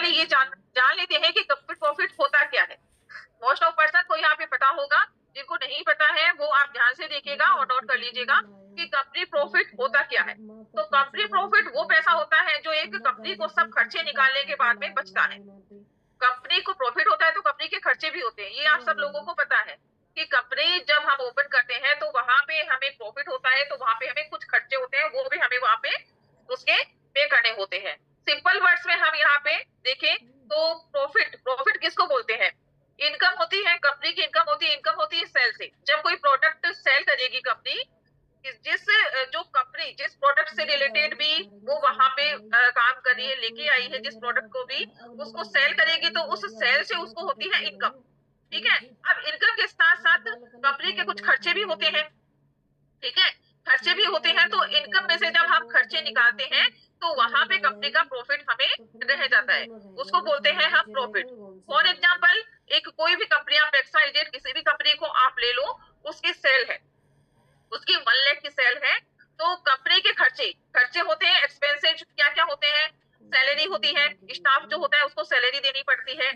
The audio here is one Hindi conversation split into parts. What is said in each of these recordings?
पहले ये जान लेते हैं कि कंपनी प्रॉफिट होता क्या है। मोस्ट ऑफ पर्सन को यहाँ पे पता होगा, जिनको नहीं पता है वो आप ध्यान से देखिएगा और नोट कर लीजिएगा कि कंपनी प्रॉफिट होता क्या है। तो कंपनी प्रॉफिट वो पैसा होता है जो एक कंपनी को सब खर्चे निकालने के बाद में बचता है। कंपनी को प्रॉफिट होता है तो कंपनी के खर्चे भी होते हैं, ये आप सब लोगों को पता है कि कंपनी जब हम ओपन करते हैं तो वहां पे हमें प्रॉफिट होता है, तो वहां पे हमें कुछ खर्चे होते हैं, वो भी हमें वहां पे उसके पे करने होते हैं। सिंपल वर्ड्स में हम यहाँ पे देखें तो प्रॉफिट प्रॉफिट किसको बोलते हैं? इनकम होती है, कंपनी की इनकम होती है। इनकम होती है सेल से। जब कोई प्रोडक्ट सेल करेगी कंपनी, जिस जो कंपनी जिस प्रोडक्ट से रिलेटेड भी वो वहां पे काम कर रही है, लेके आई है जिस प्रोडक्ट को भी, उसको सेल करेगी तो उस सेल से उसको होती है इनकम। ठीक है। अब इनकम के साथ साथ कंपनी के कुछ खर्चे भी होते हैं। ठीक है, खर्चे भी होते हैं, तो इनकम में से जब हम खर्चे निकालते हैं तो वहां पे कंपनी का प्रॉफिट हमें रह जाता है, उसको बोलते हैं हम प्रॉफिट। फॉर एग्जाम्पल, एक कोई भी कंपनी, आप एक्स किसी भी कंपनी को आप ले लो, उसकी सेल है, उसकी 1 लाख की सेल है, तो कंपनी के खर्चे खर्चे होते हैं, एक्सपेंसेस क्या क्या होते हैं? सैलरी होती है, स्टाफ जो होता है उसको सैलरी देनी पड़ती है,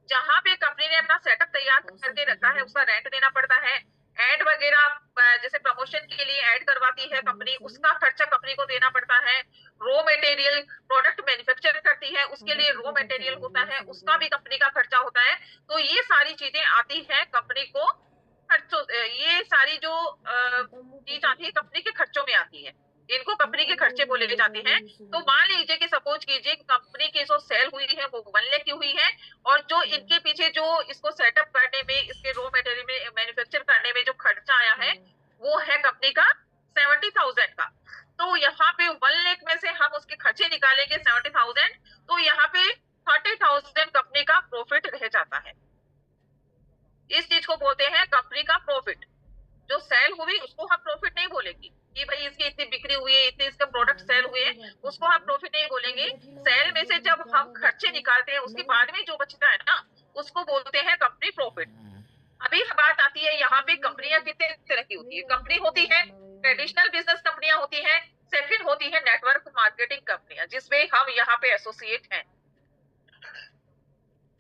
जहां पे कंपनी ने अपना सेटअप तैयार करके रखा है उसका रेंट देना पड़ता है, एड वगैरह जैसे प्रमोशन के लिए ऐड करवाती है कंपनी, उसका खर्चा कंपनी को देना पड़ता है। रॉ मटेरियल, प्रोडक्ट मैन्युफैक्चर करती है उसके लिए रॉ मटेरियल होता है, उसका भी कंपनी का खर्चा होता है। तो ये सारी चीजें आती है कंपनी को खर्चों, ये सारी जो चीज आती है कंपनी के खर्चों में आती है, इनको कंपनी के खर्चे बोले जाते हैं। तो मान लीजिए कि सपोज कीजिए कंपनी की जो सेल हुई है वो 1 लाख की हुई है, और जो इनके पीछे जो इसको सेटअप करने में, इसके रॉ मटेरियल में मैन्युफैक्चर करने में जो खर्चा आया है वो है कंपनी का 70,000 का। तो यहाँ पे 1 लाख में से हम उसके खर्चे निकालेंगे 70,000, तो यहाँ पे 30,000 कंपनी का प्रॉफिट रह जाता है। इस चीज को बोलते हैं कंपनी का प्रॉफिट। जो सेल हुई उसको हम प्रॉफिट नहीं बोलेंगे कि भाई इसकी इतनी बिक्री हुई है, इतने इसका प्रोडक्ट सेल हुए, उसको हम प्रॉफिट नहीं बोलेंगे। सेल में से जब हम खर्चे निकालते हैं उसके बाद में जो बचता है ना, उसको बोलते हैं कंपनी प्रॉफिट। अभी बात आती है यहाँ पे कंपनियां कितने तरह की होती है। कंपनी होती है ट्रेडिशनल बिजनेस कंपनियां होती है, सेकंड होती है नेटवर्क मार्केटिंग कंपनियां, जिसमें हम यहाँ पे एसोसिएट हैं।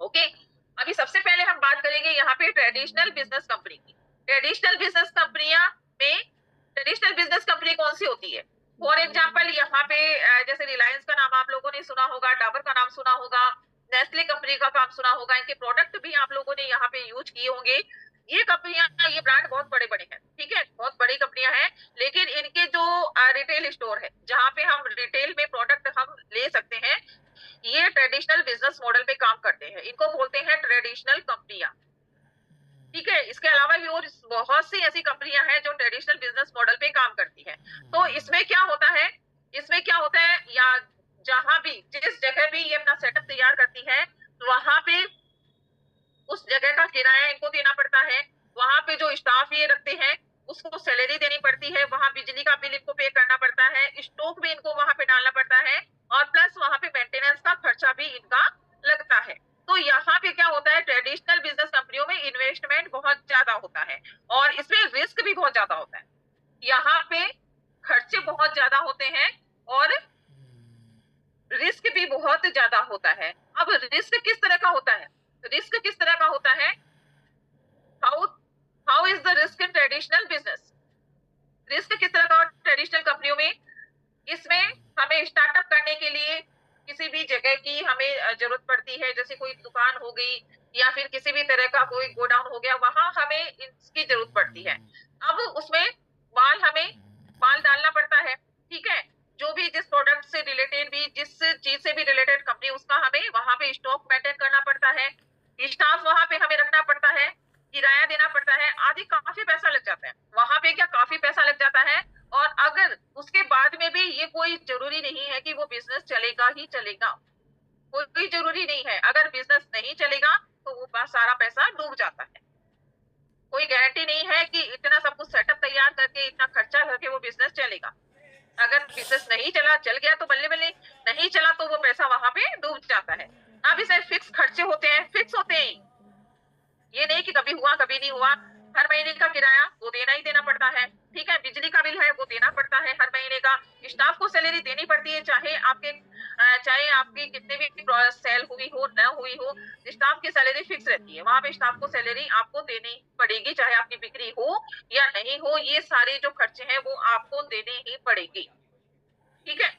ओके, अभी सबसे पहले हम बात करेंगे यहाँ पे ट्रेडिशनल बिजनेस कंपनी की। ट्रेडिशनल बिजनेस कंपनियां में, ट्रेडिशनल बिजनेस कंपनी कौन सी होती है? फॉर एग्जाम्पल, यहाँ पे जैसे रिलायंस का नाम आप लोगों ने सुना होगा, डाबर का नाम सुना होगा, नेस्ले कंपनी का काम सुना होगा, इनके प्रोडक्ट भी आप लोगों ने यहाँ पे यूज किए होंगे। ये कंपनियां, ये ब्रांड बहुत बड़े बड़े हैं, ठीक है, बहुत बड़ी कंपनियां हैं, लेकिन इनके जो रिटेल स्टोर है जहाँ पे हम रिटेल में प्रोडक्ट हम ले सकते हैं, ये ट्रेडिशनल बिजनेस मॉडल पे काम करते हैं, इनको बोलते हैं ट्रेडिशनल कंपनियां। ठीक है, इसके अलावा भी और बहुत सी ऐसी कंपनियां हैं जो ट्रेडिशनल बिजनेस मॉडल पे काम करती हैं। तो इसमें क्या होता है, इसमें क्या होता है, या जहां भी जिस जगह भी ये अपना सेटअप तैयार करती है, वहां पे उस जगह का किराया इनको देना पड़ता है, वहां पे जो स्टाफ ये रखते हैं उसको सैलरी देनी पड़ती है, वहां बिजली का बिल इनको पे करना पड़ता है, स्टॉक भी इनको वहां पे डालना पड़ता है, और प्लस वहां पे मेंटेनेंस का खर्चा भी इनका लगता है। तो यहाँ पे क्या होता है, ट्रेडिशनल बिजनेस कंपनियों में इन्वेस्टमेंट बहुत ज्यादा होता है और इसमें रिस्क भी बहुत ज्यादा होता है। यहाँ पे खर्चे बहुत ज्यादा होते हैं और रिस्क भी बहुत ज्यादा होता है। अब रिस्क किस तरह का होता है? रिस्क किस तरह का होता है? How how is the risk in traditional business? Risk किस तरह का ट्रेडिशनल कंपनियों में? इसमें हमें स्टार्टअप करने के लिए किसी भी जगह की हमें जरूरत पड़ती है, जैसे कोई दुकान हो गई या फिर किसी भी तरह का कोई गोडाउन हो गया, वहां हमें इसकी जरूरत पड़ती है। अब उसमें हमें माल डालना पड़ता है, ठीक है, जो भी जिस प्रोडक्ट से रिलेटेड भी, जिस चीज से भी रिलेटेड कंपनी, उसका हमें वहां पे स्टॉक मेंटेन करना पड़ता है, स्टाफ वहां पे हमें रखना पड़ता है, किराया देना पड़ता है, आदि काफी पैसा लग जाता है वहां पे। क्या काफी पैसा लग जाता है? और अगर उसके बाद में भी ये कोई जरूरी नहीं है कि वो बिजनेस चलेगा ही चलेगा, कोई जरूरी नहीं है। अगर बिजनेस नहीं चलेगा तो वो सारा पैसा डूब जाता है। कोई गारंटी नहीं है कि इतना सब कुछ सेटअप तैयार करके, इतना खर्चा करके वो बिजनेस चलेगा। अगर बिजनेस नहीं चला, चल गया तो बल्ले बल्ले, नहीं चला तो वो पैसा वहां पे डूब जाता है। अब इसे फिक्स खर्चे होते हैं, फिक्स होते हैं, ये नहीं कि कभी हुआ कभी नहीं हुआ। हर महीने का किराया वो देना ही देना पड़ता है, ठीक है, बिजली का बिल है वो देना पड़ता है हर महीने का, स्टाफ को सैलरी देनी पड़ती है, चाहे आपकी कितने भी सेल हुई हो न हुई हो, स्टाफ की सैलरी फिक्स रहती है। वहां पे स्टाफ को सैलरी आपको देनी पड़ेगी, चाहे आपकी बिक्री हो या नहीं हो, ये सारे जो खर्चे हैं वो आपको देने ही पड़ेगी। ठीक है।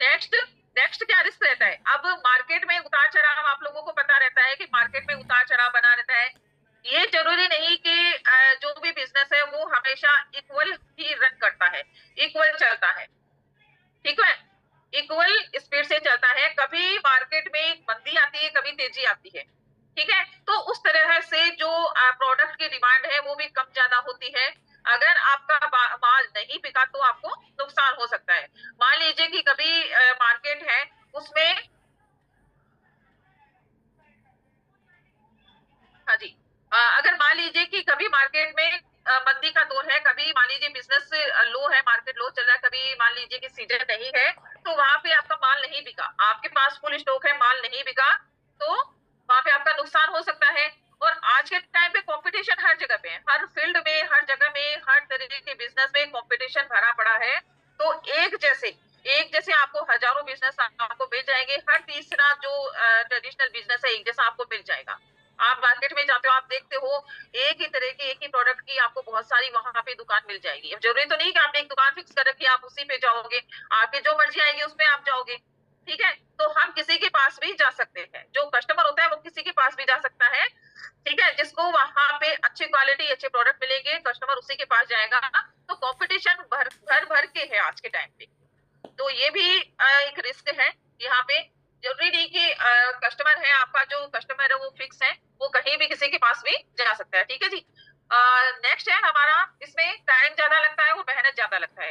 नेक्स्ट नेक्स्ट क्या रिस्क रहता है? अब मार्केट में उतार चढ़ाव आप लोगों को पता रहता है कि मार्केट में उतार चढ़ाव बना रहता है। ये जरूरी नहीं कि जो भी बिजनेस है वो हमेशा इक्वल ही रन करता है, इक्वल चलता है। ठीक है, इक्वल स्पीड से चलता है। कभी मार्केट में मंदी आती है, कभी तेजी आती है। ठीक है, तो उस तरह से जो प्रोडक्ट की डिमांड है वो भी कम ज्यादा होती है। अगर आपका माल नहीं बिका तो आपको नुकसान हो सकता है। मान लीजिए कि कभी मार्केट है उसमें, हाँ जी, अगर मान लीजिए कि कभी मार्केट में मंदी का दौर है, कभी मान लीजिए बिजनेस लो है, मार्केट लो चल रहा है, कभी मान लीजिए कि सीजन नहीं है, तो वहां पे आपका माल नहीं बिका, आपके पास फुल स्टॉक है, माल नहीं बिका, तो वहां पे आपका नुकसान हो सकता है। और आज के टाइम पे कंपटीशन हर जगह पे है, हर फील्ड में, हर जगह में, हर तरीके के बिजनेस में कंपटीशन भरा पड़ा है। तो एक जैसे आपको हजारों बिजनेस आपको मिल जाएंगे, हर तीसरा जो ट्रेडिशनल बिजनेस है एक जैसा आपको मिल जाएगा। आप मार्केट में जाते हो, आप देखते हो एक ही तरह की, एक ही प्रोडक्ट की आपको बहुत सारी वहां पे दुकान मिल जाएगी। अब जरूरी तो नहीं कि आपने एक दुकान फिक्स कर रखी है, आप उसी पे जाओगे, आपकी जो मर्जी आएगी उसमें आप जाओगे। ठीक है, तो हम किसी के पास भी जा सकते हैं, जो कस्टमर होता है वो किसी के पास भी जा सकता है। ठीक है, जिसको वहां पे अच्छी क्वालिटी, अच्छे प्रोडक्ट मिलेंगे, कस्टमर उसी के पास जाएगा। तो कंपटीशन भर भर भर के है आज के टाइम पे। तो ये भी एक रिस्क है यहाँ पे। जरूरी नहीं कि कस्टमर है, आपका जो कस्टमर है वो फिक्स है, वो कहीं भी किसी के पास भी जा सकता है। ठीक है जी। नेक्स्ट है हमारा, इसमें टाइम ज्यादा लगता है और मेहनत ज्यादा लगता है।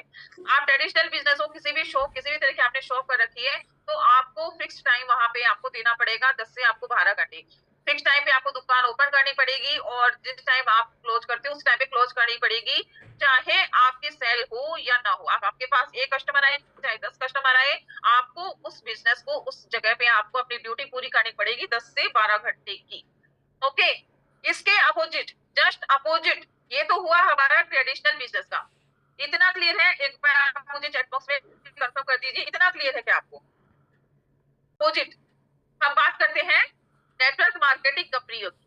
आप ट्रेडिशनल बिजनेस हो, किसी भी शॉप, किसी भी तरह की आपने शॉप कर रखी है, तो आपको फिक्स टाइम वहां पे आपको देना पड़ेगा, 10 से आपको 12 घंटे फिक्स टाइम पे आपको दुकान ओपन करनी पड़ेगी, और जिस टाइम आप क्लोज करते हो उस टाइम पे क्लोज करनी पड़ेगी, चाहे आपकी सेल हो या ना हो। आप आपके पास एक कस्टमर आए चाहे 10 कस्टमर आए, आपको उस बिजनेस को, उस जगह पे आपको अपनी ड्यूटी पूरी करनी पड़ेगी 10 से 12 घंटे की। ओके, इसके अपोजिट, जस्ट अपोजिट, ये तो हुआ हमारा ट्रेडिशनल बिजनेस का। इतना क्लियर है? एक बार आप मुझे चैट बॉक्स में कंफर्म कर दीजिए, इतना क्लियर है क्या आपको? अपोजिट हम बात करते हैं नेटवर्क मार्केटिंग कंपनियों की।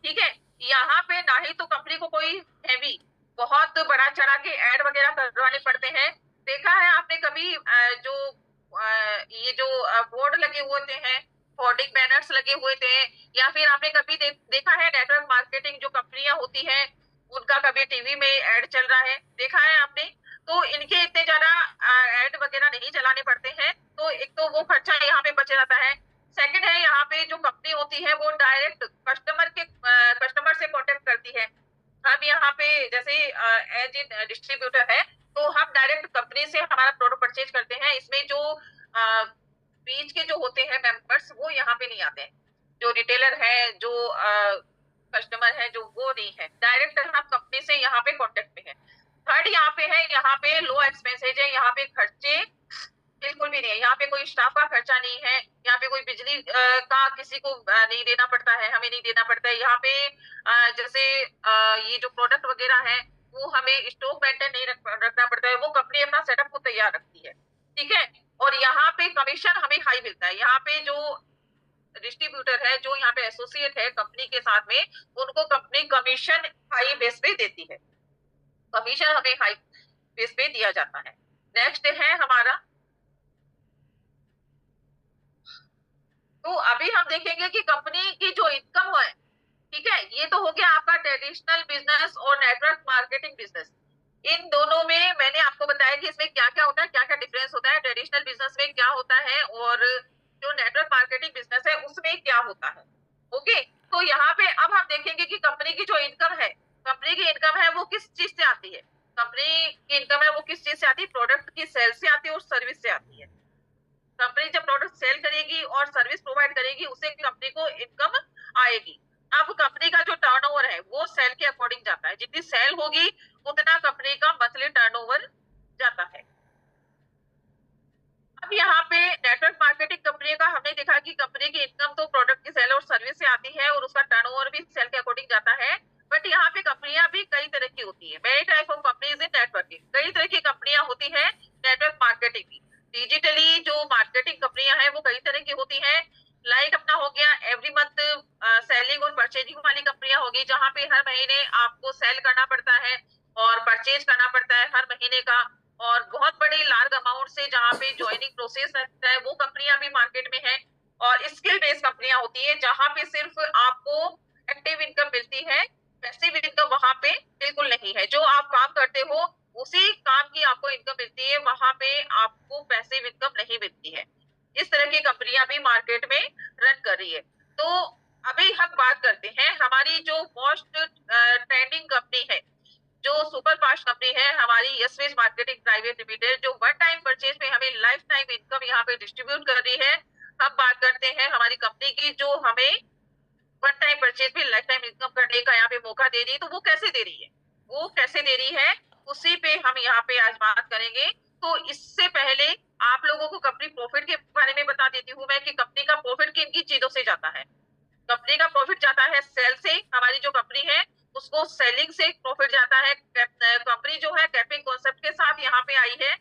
ठीक है, यहाँ पे ना ही तो कंपनी को कोई हैवी बहुत बड़ा चढ़ा के ऐड वगैरह करवाने पड़ते हैं। देखा है आपने कभी जो ये जो बोर्ड लगे हुए होते हैं, होर्डिंग बैनर्स लगे हुए थे, या फिर आपने कभी देखा है नेटवर्क मार्केटिंग जो कंपनियां होती हैं उनका कभी टीवी में ऐड चल रहा है, देखा है आपने? तो इनके इतने ज्यादा ऐड वगैरह नहीं चलाने पड़ते हैं, तो एक तो वो खर्चा यहाँ पे बच जाता है। सेकंड है, यहाँ पे जो कंपनी होती है वो डायरेक्ट कस्टमर से कांटेक्ट करती है। हम यहाँ पे जैसे एज इन डिस्ट्रीब्यूटर है, तो हम डायरेक्ट कंपनी से हमारा प्रोडक्ट परचेज करते हैं। इसमें जो बीच के जो होते हैं मेंबर्स वो यहाँ पे नहीं आते हैं, जो रिटेलर है, जो कस्टमर है, जो वो नहीं है, डायरेक्ट हम कंपनी से यहाँ पे कांटेक्ट में है। थर्ड यहाँ पे है, यहाँ पे लो एक्सपेंसेज है, यहाँ पे खर्चे बिल्कुल भी नहीं है। यहाँ पे कोई स्टाफ का खर्चा नहीं है, यहाँ पे कोई बिजली का किसी को नहीं देना पड़ता है, हमें नहीं देना पड़ता है। यहाँ पे जैसे ये जो प्रोडक्ट वगैरह है वो हमें स्टॉक मेंटेन नहीं रखना पड़ता है, वो कंपनी अपना सेटअप को तैयार रखती है। ठीक है, और यहाँ पे कमीशन हमें हाई मिलता है। यहाँ पे जो डिस्ट्रीब्यूटर है, जो यहाँ पे एसोसिएट है कंपनी के साथ में, उनको कंपनी कमीशन हाई बेस पे देती है, कमीशन हमें हाई बेस पे दिया जाता है। नेक्स्ट है हमारा, तो अभी हम देखेंगे कि कंपनी की जो इनकम है, ठीक है, ये तो हो गया आपका ट्रेडिशनल बिजनेस और नेटवर्क मार्केटिंग बिजनेस। इन दोनों में मैंने आपको बताया कि इसमें क्या क्या होता है, क्या क्या डिफरेंस होता है, ट्रेडिशनल बिजनेस में क्या होता है और जो नेटवर्क मार्केटिंग बिजनेस है उसमें क्या होता है। ओके, तो यहाँ पे अब हम देखेंगे कि कंपनी की जो इनकम है, कंपनी की इनकम है वो किस चीज से आती है। कंपनी की इनकम है वो किस चीज से आती है? प्रोडक्ट की सेल से आती है और सर्विस से आती है। कंपनी जब प्रोडक्ट सेल करेगी और सर्विस प्रोवाइड करेगी, उससे कंपनी को इनकम आएगी। अब कंपनी का जो टर्नओवर है वो सेल के अकॉर्डिंग जाता है, जितनी सेल होगी उतना कंपनी का मंथली टर्नओवर जाता है। अब यहाँ पे नेटवर्क मार्केटिंग कंपनी का हमने देखा कि कंपनी की इनकम तो प्रोडक्ट की सेल और सर्विस से आती है और उसका टर्नओवर भी सेल के अकॉर्डिंग जाता है। बट यहाँ पे कंपनियां भी कई तरह की होती है, many type of companies in networking, कई तरह की कंपनियां होती है नेटवर्क मार्केटिंग की। डिजिटली जो मार्केटिंग कंपनियां हैं वो कई तरह की होती हैं। लाइक अपना हो गया एवरी मंथ सेलिंग और परचेजिंग वाली कंपनियां होगी, जहां पे हर महीने आपको सेल करना पड़ता है और परचेज करना पड़ता है हर महीने का, और बहुत बड़े लार्ज अमाउंट से जहाँ पे ज्वाइनिंग प्रोसेस रहता है, वो कंपनियां भी मार्केट में है। और स्किल बेस्ड कंपनियां होती है जहां पे सिर्फ आपको एक्टिव इनकम मिलती है, पैसिव इनकम वहां पे बिल्कुल नहीं है। जो आप काम करते हो उसी काम की आपको इनकम मिलती है, वहां पे आपको पैसिव इनकम नहीं मिलती है। इस तरह की कंपनियां भी मार्केट में रन कर रही है। तो अभी हम बात करते हैं हमारी जो मोस्ट ट्रेंडिंग कंपनी है, जो सुपर फास्ट कंपनी है हमारी यस मार्केटिंग प्राइवेट लिमिटेड, जो वन टाइम परचेज में हमें लाइफ टाइम इनकम यहाँ पे डिस्ट्रीब्यूट कर रही है। हम बात करते हैं हमारी कंपनी की, जो हमें वन टाइम परचेज में लाइफ टाइम इनकम करने का यहाँ पे मौका दे रही है। तो वो कैसे दे रही है, वो कैसे दे रही है, उसी पे हम यहाँ पे आज बात करेंगे। तो इससे पहले आप लोगों को कंपनी प्रॉफिट के बारे में बता देती हूँ मैं कि कंपनी का प्रॉफिट किन किन चीजों से जाता है। कंपनी का प्रॉफिट जाता है सेल से, हमारी जो कंपनी है उसको सेलिंग से प्रॉफिट जाता है। कंपनी जो है कैपिंग कॉन्सेप्ट के साथ यहाँ पे आई है,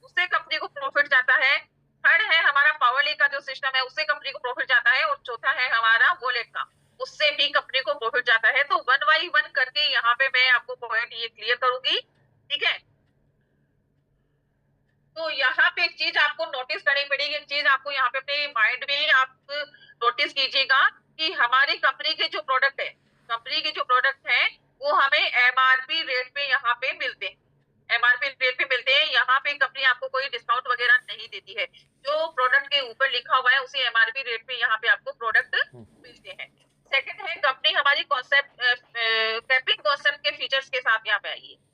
उससे कंपनी को प्रॉफिट जाता है। थर्ड है हमारा पावरली का जो सिस्टम है, उससे कंपनी को प्रॉफिट जाता है। और चौथा है हमारा वॉलेट का, उससे भी कंपनी को प्रॉफिट जाता है। तो वन बाई वन करके यहाँ पे मैं आपको पॉइंट ये क्लियर करूंगी, ठीक है। तो यहाँ पे एक चीज आपको नोटिस करनी पड़ेगी, एक चीज आपको यहाँ पे अपने माइंड में आप नोटिस कीजिएगा कि हमारी कंपनी के जो प्रोडक्ट है, कंपनी के जो प्रोडक्ट है वो हमें एमआरपी रेट पे यहाँ पे मिलते हैं, एमआरपी रेट पे मिलते हैं। यहाँ पे कंपनी आपको कोई डिस्काउंट वगैरह नहीं देती है, जो प्रोडक्ट के ऊपर लिखा हुआ है उसी एमआरपी रेट पे यहाँ पे आपको प्रोडक्ट मिलते हैं। सेकंड है कंपनी हमारी कॉन्सेप्ट कैपिंग कॉन्सेप्ट के फीचर्स के साथ यहाँ पे आई है।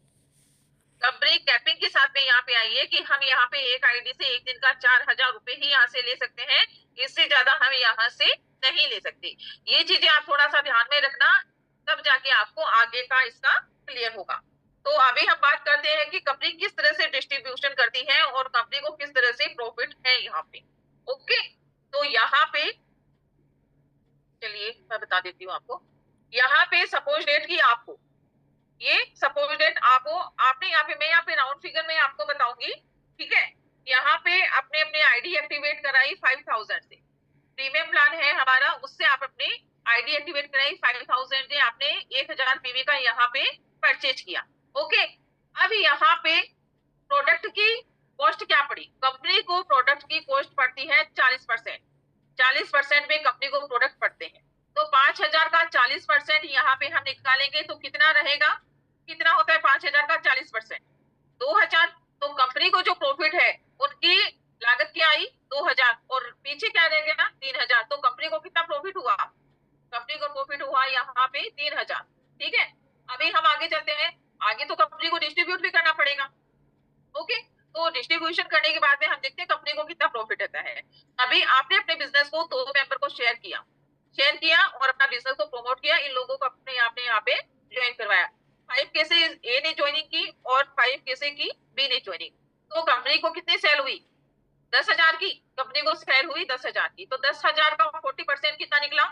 कंपनी कैपिंग के साथ में यहाँ पे आई है कि हम यहाँ पे एक आईडी से एक दिन का 4,000 रुपए ही यहाँ से ले सकते हैं, इससे ज्यादा हम यहाँ से नहीं ले सकते। ये चीजें आप थोड़ा सा ध्यान में रखना, तब जाके आपको आगे का इसका क्लियर होगा। तो अभी हम बात करते हैं कि कंपनी किस तरह से डिस्ट्रीब्यूशन करती है और कंपनी को किस तरह से प्रॉफिट है यहाँ पे। ओके, तो यहाँ पे चलिए मैं बता देती हूँ आपको। यहाँ पे सपोज डेट की आपको, ये सपोज डेट आपको, आपने यहाँ पे, मैं यहाँ पे राउंड फिगर में आपको बताऊंगी, ठीक है। यहाँ पे आपने अपने आईडी एक्टिवेट कराई 5,000 से, प्रीमियम प्लान है हमारा, उससे आप अपनी आईडी एक्टिवेट कराई 5,000 से, आपने 1,000 पीवी का यहाँ पे परचेज किया। ओके, अब यहाँ पे प्रोडक्ट की कॉस्ट क्या पड़ी, कंपनी को प्रोडक्ट की कॉस्ट पड़ती है 40%। 40% में कंपनी को प्रोडक्ट पड़ते हैं। तो 5,000 का 40% यहाँ पे हम निकालेंगे तो कितना रहेगा, कितना होता है 5,000 का 40%, 2,000। तो कंपनी को जो प्रॉफिट है उनकी लागत क्या आई 2,000, और पीछे क्या रह गया 3,000। तो कंपनी को कितना प्रॉफिट हुआ, कंपनी को प्रॉफिट हुआ यहाँ पे 3,000, ठीक है। अभी हम आगे चलते हैं, आगे तो कंपनी को डिस्ट्रीब्यूट भी करना पड़ेगा। ओके, तो डिस्ट्रीब्यूशन करने के बाद में हम देखते हैं कंपनी को कितना प्रॉफिट रहता है। अभी आपने अपने बिजनेस को 2 मेंबर को शेयर किया और अपना बिजनेस को प्रमोट किया, इन लोगों को अपने आपने यहाँ पे ज्वाइन करवाया। 5 केसे ए ने ज्वाइनिंग की और 5 केसे की बी ने ज्वाइनिंग। तो कंपनी को कितनी सेल हुई, 10,000 की कंपनी को सेल हुई 10,000 की। तो 10,000 का 40% कितना निकला,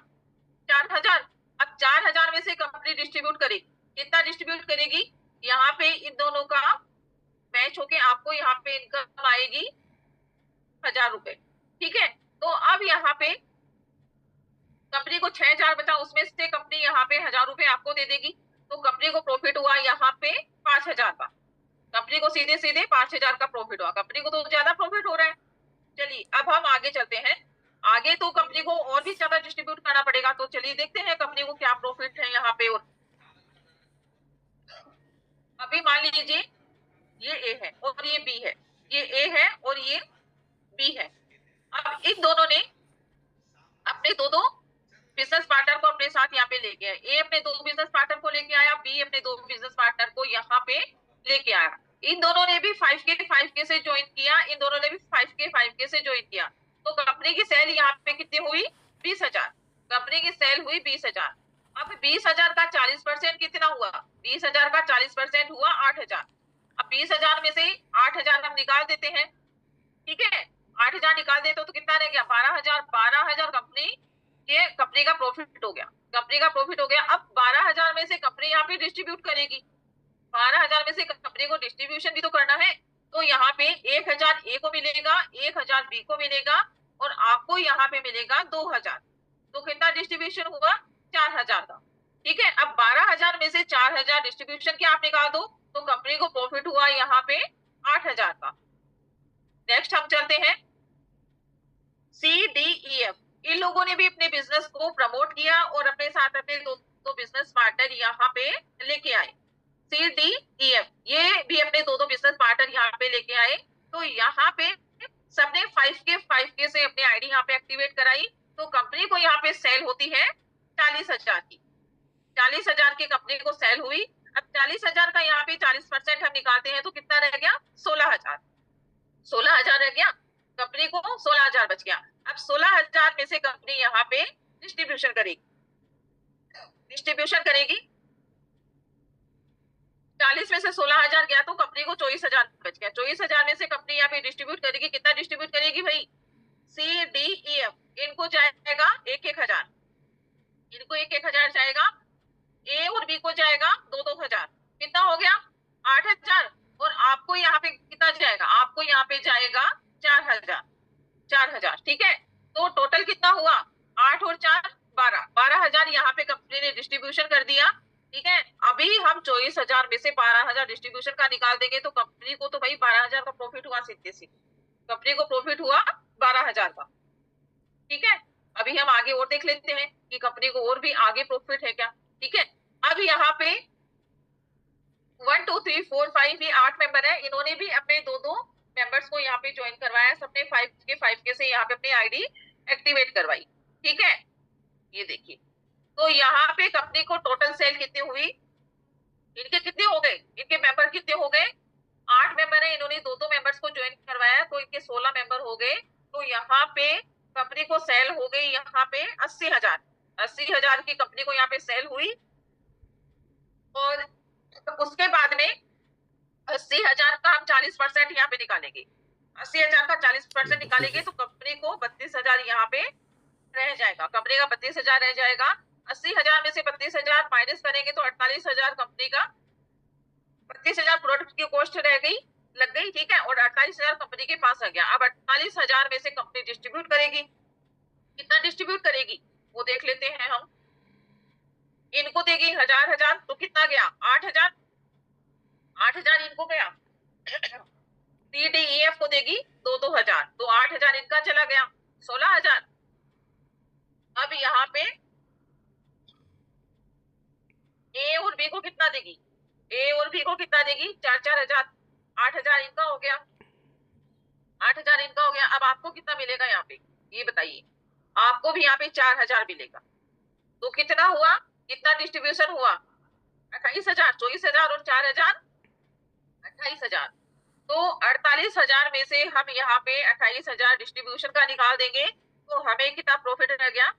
4,000। अब 4,000 में से कंपनी डिस्ट्रीब्यूट करेगी, कितना डिस्ट्रीब्यूट करेगी, यहाँ पे इन दोनों का मैच होके आपको यहाँ पे इनकम आएगी 1,000 रुपए, ठीक है। तो अब यहाँ पे कंपनी को 6,000 बचा, उसमें से कंपनी यहाँ पे 1,000 रुपए आपको दे देगी। तो कंपनी को प्रॉफिट हुआ यहाँ पे 5,000 का, कंपनी को सीधे सीधे 5,000 का प्रॉफिट हुआ, कंपनी को तो ज्यादा प्रॉफिट हो रहा है। चलिए अब हम आगे चलते हैं, आगे तो कंपनी को और भी ज्यादा डिस्ट्रीब्यूट करना पड़ेगा। तो चलिए देखते हैं कंपनी को क्या प्रॉफिट है यहाँ पे। और अभी मान लीजिए ये ए है और ये बी है, ये ए है और ये बी है। अब इन दोनों ने अपने दो बिजनेस पार्टनर को अपने साथ यहाँ पे लेके आए, ए अपने 2 बिजनेस पार्टनर को लेके आया, बी अपने 2 बिजनेस पार्टनर को यहाँ पे लेके आया। इन दोनों ने भी 5K से ज्वाइन किया, इन दोनों ने भी 5K से ज्वाइन किया। तो कंपनी की सेल यहाँ पे कितनी हुई 20,000, कंपनी की सेल हुई 20,000। अब 20,000 का 40% कितना हुआ, 20,000 का 40% हुआ 8,000। अब 20,000 में से 8,000 हम निकाल देते हैं, ठीक है। 8,000 निकाल देते तो कितना रह गया 12,000। 12,000 कंपनी का प्रॉफिट हो गया, कंपनी का प्रॉफिट हो गया। अब 12,000 में से कंपनी यहाँ पे डिस्ट्रीब्यूट करेगी, 12,000 में से कंपनी को डिस्ट्रीब्यूशन भी तो करना है। तो यहाँ पे 1000 ए को मिलेगा, 1000 बी को मिलेगा और आपको यहाँ पे मिलेगा 2000। तो कितना डिस्ट्रीब्यूशन हुआ? 4000 का। ठीक है, अब 12000 में से 4000 डिस्ट्रीब्यूशन क्या आप निकाल दो तो कंपनी को प्रॉफिट हुआ यहाँ पे 8000 का। नेक्स्ट हम चलते हैं सी डी ई एफ। इन लोगों ने भी अपने बिजनेस को प्रमोट किया और अपने साथ अपने दो बिजनेस पार्टनर यहाँ पे लेके आए। सी डी ई एफ ये भी अपने दो बिजनेस पार्टनर यहाँ पे लेके आए। तो यहाँ पे सबने 5K से अपनी आईडी यहाँ पे एक्टिवेट कराई। तो कंपनी को यहाँ पे सेल होती है 40,000 की। 40,000 की कंपनी को सेल हुई। अब 40,000 का यहाँ पे 40% हम निकालते हैं तो कितना रह गया? 16,000। 16,000 रह गया, कंपनी को 16,000 बच गया। अब 16,000 में से कंपनी यहाँ पे डिस्ट्रीब्यूशन करेगी। 40 में से 16,000 गया तो कंपनी को 24,000 बच गया। 24,000 में से कंपनी यहाँ पे डिस्ट्रीब्यूट करेगी। कितना डिस्ट्रीब्यूट करेगी भाई? सी डी ई एफ इनको जाएगा 1,000, इनको 1,000 जाएगा। ए और बी को जाएगा 2,000। कितना हो गया? 8,000। और आपको यहाँ पे कितना जाएगा? आपको यहाँ पे जाएगा 4,000। ठीक है, तो टोटल कितना हुआ? 8 और 4 12। 12,000 यहाँ पे कंपनी ने डिस्ट्रीब्यूशन कर दिया। ठीक है, अभी हम 24,000 में से 12,000 डिस्ट्रीब्यूशन का निकाल देंगे तो कंपनी को तो भाई 12,000 का प्रॉफिट हुआ। सीधे सीधे कंपनी को प्रॉफिट हुआ 12,000 का। ठीक है, अभी हम आगे और देख लेते हैं कि कंपनी को और भी आगे प्रॉफिट है क्या। ठीक है, अब यहाँ पे 1 2 3 4 5 ये 8 मेंबर है। इन्होंने भी अपने दो मेंबर्स को यहाँ पे ज्वाइन करवाया। सबने 5K से यहाँ पे अपनी आईडी एक्टिवेट करवाई। ठीक है, ये देखिए, तो यहाँ पे कंपनी को टोटल सेल कितनी हुई? इनके कितने हो गए? इनके मेंबर कितने हो गए? 8 मेंबर है। इन्होंने दो मेंबर्स को ज्वाइन करवाया तो इनके 16 मेंबर हो गए। तो यहाँ पे कंपनी को सेल हो गई यहाँ पे 80,000। 80,000 की कंपनी को यहाँ पे सेल हुई। और उसके बाद में 80,000 का हम 40% यहाँ पे निकालेंगे। 80,000 का 40% निकालेंगे तो कंपनी को 32,000 यहाँ पे रह जाएगा। कंपनी का 32,000 रह जाएगा। 80,000 में से 32,000 माइनस करेंगे तो 48,000 कंपनी का। 32,000 प्रोडक्ट की कॉस्ट रह गई, लग गई। ठीक है, और 48,000 कंपनी के पास आ गया। अब 48,000 में से कंपनी डिस्ट्रीब्यूट करेगी। कितना डिस्ट्रीब्यूट करेगी वो देख लेते हैं हम। इनको देगी 1,000 तो कितना गया? 8,000। 8,000 इनको गया। CDEF को देगी 2,000 तो 8,000 इनका चला गया। 16,000। अब यहाँ पे ए और बी को कितना देगी? ए और बी को कितना देगी? 4,000। 8,000 इनका हो गया। 8,000 इनका हो गया। अब आपको कितना मिलेगा यहाँ पे ये बताइए? आपको भी यहाँ पे 4,000 मिलेगा। तो कितना हुआ? कितना डिस्ट्रीब्यूशन हुआ? 28,000। 24,000 और 4,000 28,000। तो 48,000 में से हम यहाँ पे 28,000 डिस्ट्रीब्यूशन का निकाल देंगे तो हमें कितना प्रॉफिट रह गया?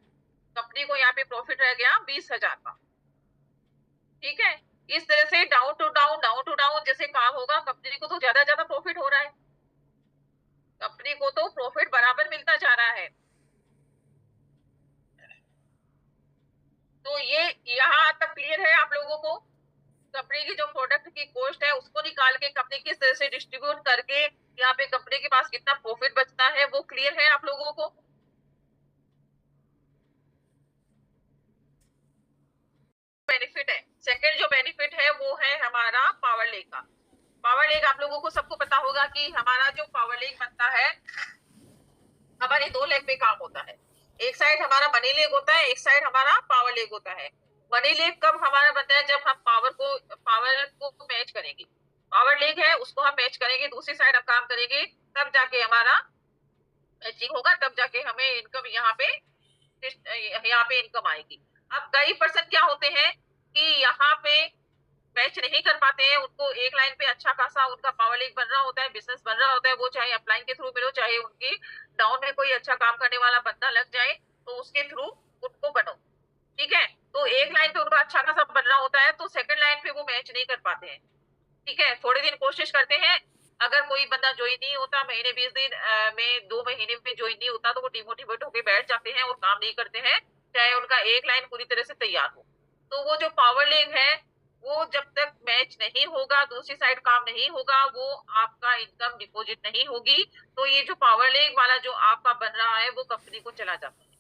कंपनी को यहाँ पे प्रॉफिट रह गया 20,000 का। ठीक है, इस तरह से डाउन टू डाउन जैसे काम होगा। कंपनी को तो ज्यादा प्रॉफिट हो रहा है। कंपनी को तो प्रॉफिट बराबर मिलता जा रहा है। तो ये यहाँ तक क्लियर है आप लोगों को? कंपनी की जो प्रोडक्ट की कॉस्ट है उसको निकाल के कंपनी किस तरह से डिस्ट्रीब्यूट करके यहाँ पे कंपनी के पास कितना प्रॉफिट बचता है वो क्लियर है आप लोगों को? बेनिफिट है, सेकंड जो बेनिफिट है वो है हमारा पावर लेक का। पावर लेक आप लोगों को सबको पता होगा कि हमारा जो पावर लेक बनता है हमारे 2 लेग पे काम होता है। एक साइड हमारा मनी लेक होता है, एक साइड हमारा पावर लेक होता है। मनी लेक कब हमारा बनता है? जब हम पावर को मैच करेंगे। पावर लेक है उसको हम मैच करेंगे, दूसरी साइड हम काम करेंगे, तब जाके हमारा मैचिंग होगा, तब जाके हमें इनकम यहाँ पे इनकम आएगी। अब कई पर्सन क्या होते हैं कि यहाँ पे मैच नहीं कर पाते हैं। उनको एक लाइन पे अच्छा खासा उनका पावर लीग बन रहा होता है, बिजनेस बन रहा होता है, वो चाहे अपलाइन के थ्रू मिलो, चाहे उनकी डाउन में कोई अच्छा काम करने वाला बंदा लग जाए तो उसके थ्रू उनको बनो। ठीक है, तो एक लाइन पे उनका अच्छा खासा बन रहा होता है तो सेकंड लाइन पे वो मैच नहीं कर पाते हैं। ठीक है, थोड़े दिन कोशिश करते हैं, अगर कोई बंदा ज्वाइन नहीं होता, महीने 20 दिन में 2 महीने में ज्वाइन नहीं होता तो वो डिमोटिवेट होकर बैठ जाते हैं और काम नहीं करते हैं, चाहे उनका एक लाइन पूरी तरह से तैयार हो। तो वो जो पावर लेग है वो जब तक मैच नहीं होगा, दूसरी साइड काम नहीं होगा, वो आपका इनकम डिपॉजिट नहीं होगी। तो ये जो पावर लेग वाला जो आपका बन रहा है वो कंपनी को चला जाता है।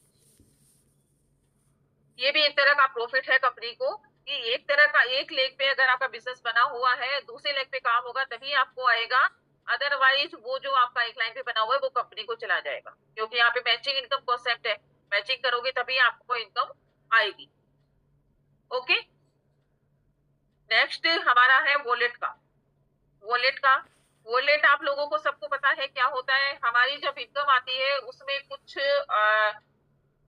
ये भी एक तरह का प्रॉफिट है कंपनी को, कि एक तरह का एक लेग पे अगर आपका बिजनेस बना हुआ है, दूसरे लेग पे काम होगा तभी आपको आएगा। अदरवाइज वो जो आपका एक लाइन पे बना हुआ है वो कंपनी को चला जाएगा, क्योंकि यहाँ पे मैचिंग इनकम कॉन्सेप्ट है। मैचिंग करोगे तभी आपको इनकम आएगी। ओके, नेक्स्ट हमारा है वॉलेट का। वॉलेट का, वॉलेट आप लोगों को सबको पता है क्या होता है। हमारी जब इनकम आती है उसमें कुछ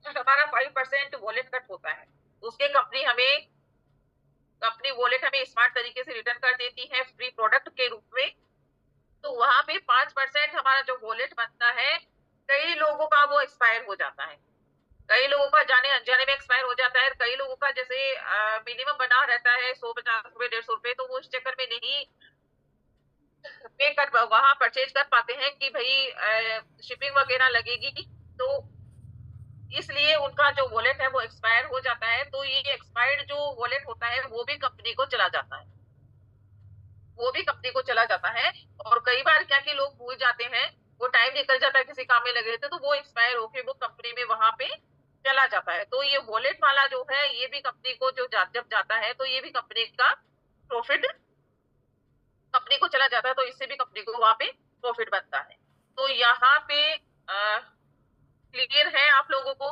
हमारा 5% वॉलेट कट होता है। उसके कंपनी वॉलेट हमें स्मार्ट तरीके से रिटर्न कर देती है फ्री प्रोडक्ट के रूप में। तो वहां पे 5% हमारा जो वॉलेट बनता है, कई लोगों का वो एक्सपायर हो जाता है। कई लोगों का जाने अनजाने में एक्सपायर हो जाता है। कई लोगों का जैसे मिनिमम बना रहता है 150 रुपए 150 रुपए, तो वो उस चक्कर में नहीं पे कर वहां परचेज कर पाते हैं कि भाई शिपिंग वगैरह लगेगी। तो इसलिए उनका जो वॉलेट है वो एक्सपायर हो जाता है। तो ये एक्सपायर्ड जो वॉलेट होता है वो भी कंपनी को चला जाता है, वो भी कंपनी को चला जाता है। और कई बार क्या कि लोग भूल जाते हैं, वो टाइम निकल जाता है किसी काम में लगे रहते, तो वो एक्सपायर होके वो कंपनी में वहां पे चला जाता है। तो ये वॉलेट वाला जो है ये भी कंपनी को जब जाता है तो ये भी कंपनी का प्रॉफिट कंपनी को चला जाता है। तो इससे भी कंपनी को वहां पे प्रॉफिट बनता है। तो यहाँ पे क्लियर है आप लोगों को?